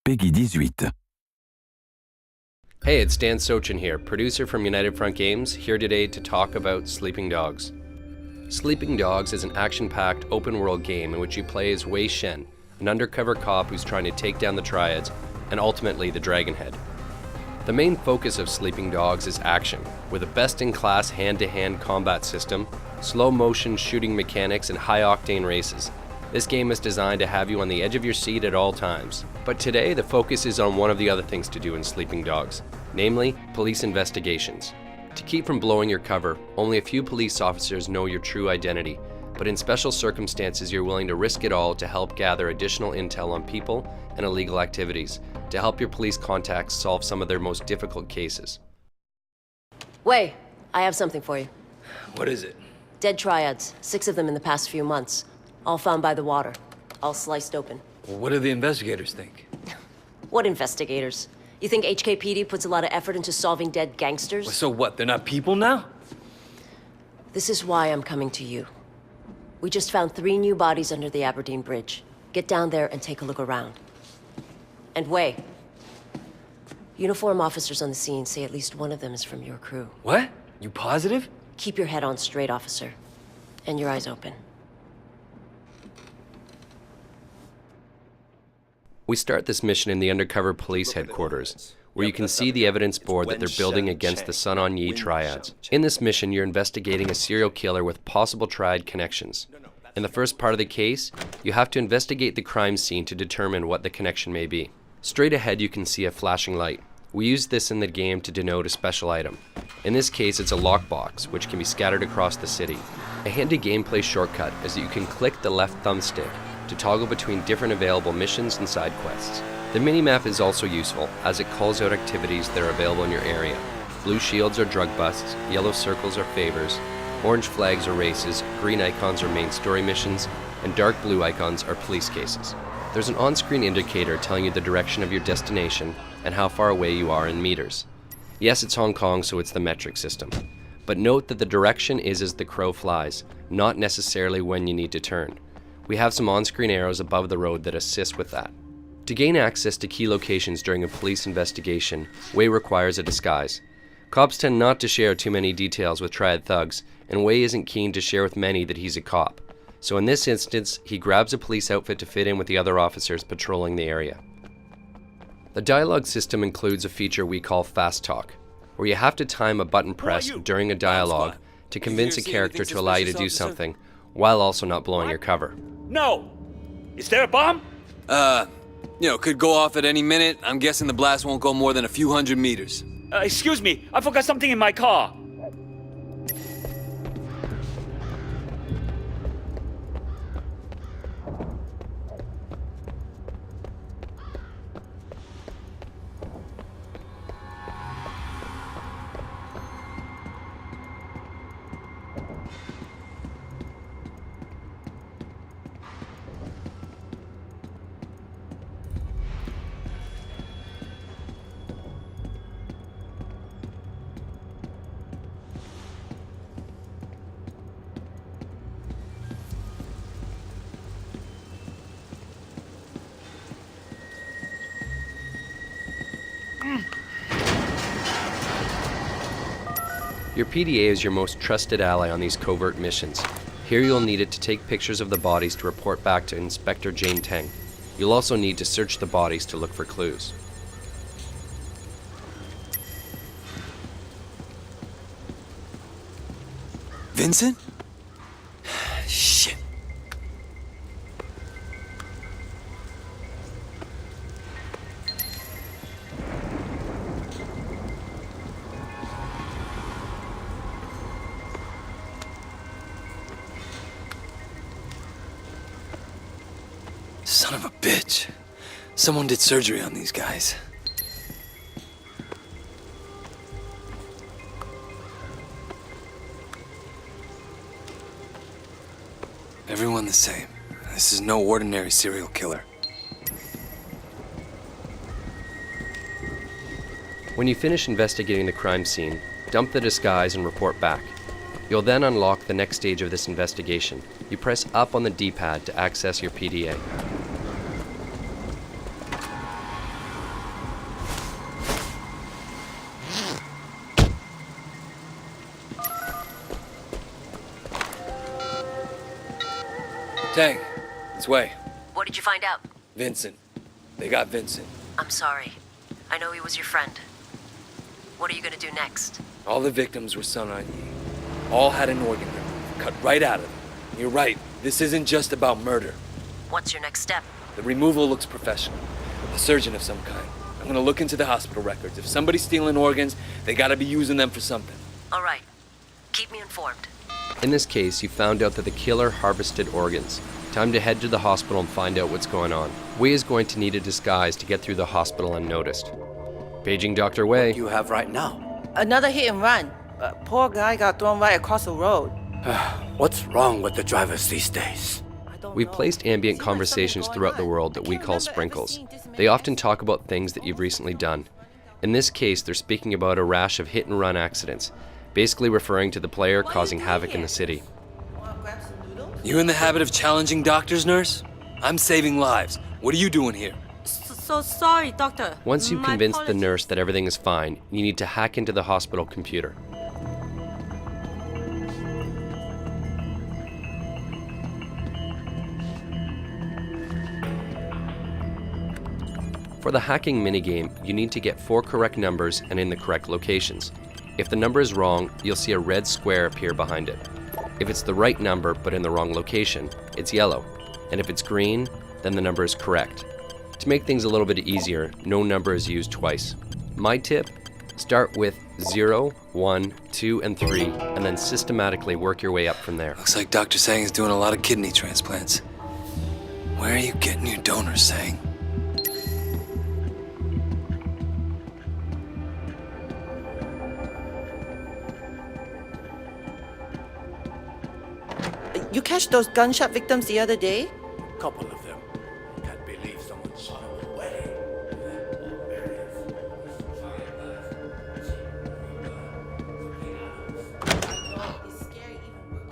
Peggy 18. Hey, it's Dan Sochan here, producer from United Front Games, here today to talk about Sleeping Dogs. Sleeping Dogs is an action-packed, open-world game in which you play as Wei Shen, an undercover cop who's trying to take down the Triades, and ultimately the Dragonhead. The main focus of Sleeping Dogs is action, with a best-in-class hand-to-hand combat system, slow-motion shooting mechanics, and high-octane races. This game is designed to have you on the edge of your seat at all times. But today, the focus is on one of the other things to do in Sleeping Dogs, namely, police investigations. To keep from blowing your cover, only a few police officers know your true identity, but in special circumstances you're willing to risk it all to help gather additional intel on people and illegal activities, to help your police contacts solve some of their most difficult cases. Wei, I have something for you. What is it? Dead Triads, 6 of them in the past few months. All found by the water, all sliced open. Well, what do the investigators think? What investigators? You think HKPD puts a lot of effort into solving dead gangsters? Well, so what, they're not people now? This is why I'm coming to you. We just found 3 new bodies under the Aberdeen Bridge. Get down there and take a look around. And Wei, uniform officers on the scene say at least one of them is from your crew. What? You positive? Keep your head on straight, officer. And your eyes open. We start this mission in the undercover police headquarters, where you can see the evidence board that they're building against the Sun On Yee Triads. In this mission, you're investigating a serial killer with possible triad connections. In the first part of the case, you have to investigate the crime scene to determine what the connection may be. Straight ahead, you can see a flashing light. We use this in the game to denote a special item. In this case, it's a lockbox, which can be scattered across the city. A handy gameplay shortcut is that you can click the left thumbstick to toggle between different available missions and side quests. The minimap is also useful, as it calls out activities that are available in your area. Blue shields are drug busts, yellow circles are favors, orange flags are races, green icons are main story missions, and dark blue icons are police cases. There's an on-screen indicator telling you the direction of your destination and how far away you are in meters. Yes, it's Hong Kong, so it's the metric system. But note that the direction is as the crow flies, not necessarily when you need to turn. We have some on-screen arrows above the road that assist with that. To gain access to key locations during a police investigation, Wei requires a disguise. Cops tend not to share too many details with Triad thugs, and Wei isn't keen to share with many that he's a cop. So in this instance, he grabs a police outfit to fit in with the other officers patrolling the area. The dialogue system includes a feature we call Fast Talk, where you have to time a button press during a dialogue to convince a character to allow you to do something, while also not blowing your cover. No! Is there a bomb? Could go off at any minute. I'm guessing the blast won't go more than a few hundred meters. Excuse me, I forgot something in my car. Your PDA is your most trusted ally on these covert missions. Here you'll need it to take pictures of the bodies to report back to Inspector Jane Teng. You'll also need to search the bodies to look for clues. Vincent? Shit. Son of a bitch. Someone did surgery on these guys. Everyone the same. This is no ordinary serial killer. When you finish investigating the crime scene, dump the disguise and report back. You'll then unlock the next stage of this investigation. You press up on the D-pad to access your PDA. Tang, it's Wei. What did you find out? Vincent. They got Vincent. I'm sorry. I know he was your friend. What are you gonna do next? All the victims were Sun On Yi. All had an organ removed, cut right out of them. You're right, this isn't just about murder. What's your next step? The removal looks professional. A surgeon of some kind. I'm gonna look into the hospital records. If somebody's stealing organs, they gotta be using them for something. All right. Keep me informed. In this case, you found out that the killer harvested organs. Time to head to the hospital and find out what's going on. Wei is going to need a disguise to get through the hospital unnoticed. Paging Dr. Wei. You have right now. Another hit and run. Poor guy got thrown right across the road. What's wrong with the drivers these days? We've placed ambient conversations throughout the world that we call sprinkles. They often talk about things that you've recently done. In this case, they're speaking about a rash of hit-and-run accidents, basically referring to the player causing havoc in the city. You in the habit of challenging doctors, nurse? I'm saving lives. What are you doing here? So sorry, doctor. Once you've convinced the nurse that everything is fine, you need to hack into the hospital computer. For the hacking minigame, you need to get 4 correct numbers and in the correct locations. If the number is wrong, you'll see a red square appear behind it. If it's the right number but in the wrong location, it's yellow. And if it's green, then the number is correct. To make things a little bit easier, no number is used twice. My tip, start with 0, 1, 2, and 3, and then systematically work your way up from there. Looks like Dr. Sang is doing a lot of kidney transplants. Where are you getting your donors, Sang? You catch those gunshot victims the other day? Couple of them. Can't believe someone shot them away.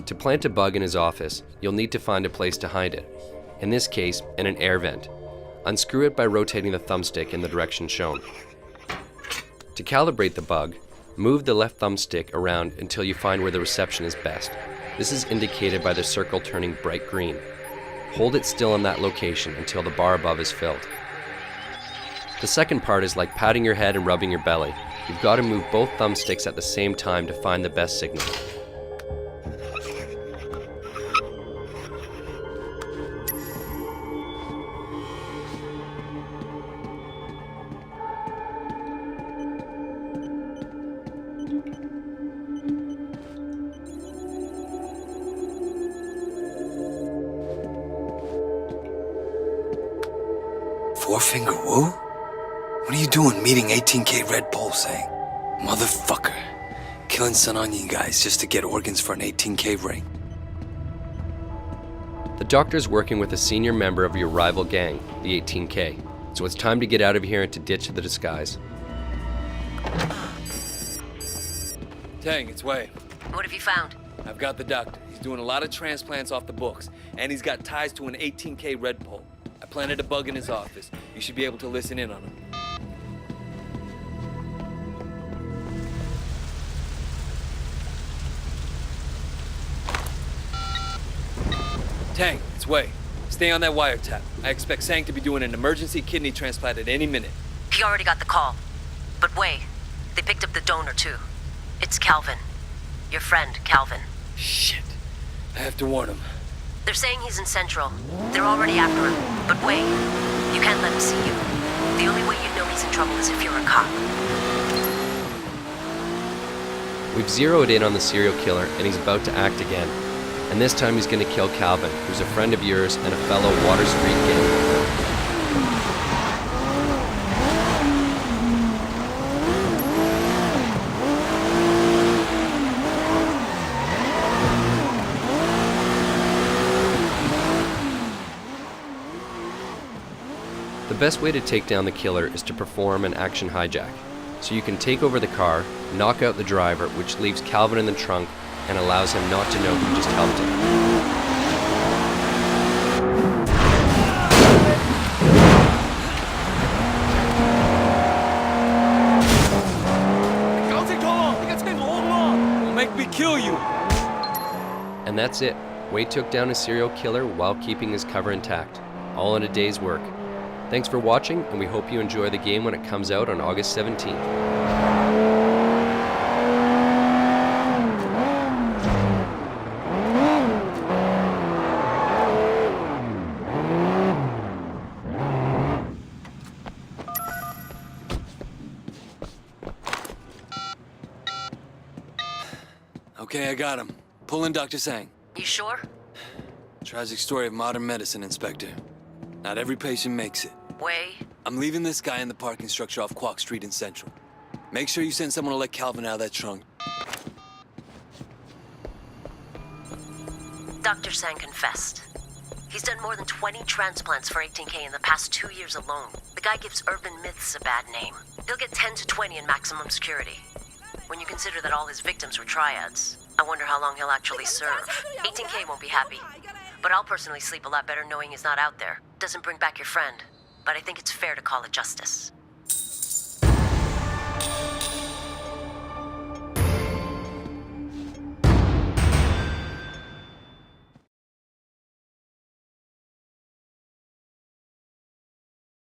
To plant a bug in his office, you'll need to find a place to hide it. In this case, in an air vent. Unscrew it by rotating the thumbstick in the direction shown. To calibrate the bug, move the left thumbstick around until you find where the reception is best. This is indicated by the circle turning bright green. Hold it still in that location until the bar above is filled. The second part is like patting your head and rubbing your belly. You've got to move both thumbsticks at the same time to find the best signal. Four-finger Wu? What are you doing meeting 18K Red Bull, Sang? Motherfucker. Killing Sun On Yi guys just to get organs for an 18K ring. The doctor's working with a senior member of your rival gang, the 18K, so it's time to get out of here and to ditch the disguise. Tang, it's Wei. What have you found? I've got the doctor. He's doing a lot of transplants off the books, and he's got ties to an 18K Red Bull. I planted a bug in his office. You should be able to listen in on him. Tang, it's Wei. Stay on that wiretap. I expect Sang to be doing an emergency kidney transplant at any minute. He already got the call. But wait, they picked up the donor too. It's Calvin. Your friend, Calvin. Shit. I have to warn him. They're saying he's in Central. They're already after him. But wait, you can't let him see you. The only way you'd know he's in trouble is if you're a cop. We've zeroed in on the serial killer and he's about to act again. And this time he's going to kill Calvin, who's a friend of yours and a fellow Water Street gang member. The best way to take down the killer is to perform an action hijack. So you can take over the car, knock out the driver, which leaves Calvin in the trunk and allows him not to know who just helped him. Don't make me kill you! And that's it. Wei took down a serial killer while keeping his cover intact, all in a day's work. Thanks for watching, and we hope you enjoy the game when it comes out on August 17th. Okay, I got him. Pull in Dr. Sang. You sure? Tragic story of modern medicine, Inspector. Not every patient makes it. Wei? I'm leaving this guy in the parking structure off Quock Street in Central. Make sure you send someone to let Calvin out of that trunk. Dr. Sang confessed. He's done more than 20 transplants for 18K in the past 2 years alone. The guy gives urban myths a bad name. He'll get 10 to 20 in maximum security. When you consider that all his victims were triads, I wonder how long he'll actually serve. 18K won't be happy. But I'll personally sleep a lot better knowing he's not out there. Doesn't bring back your friend. But I think it's fair to call it justice.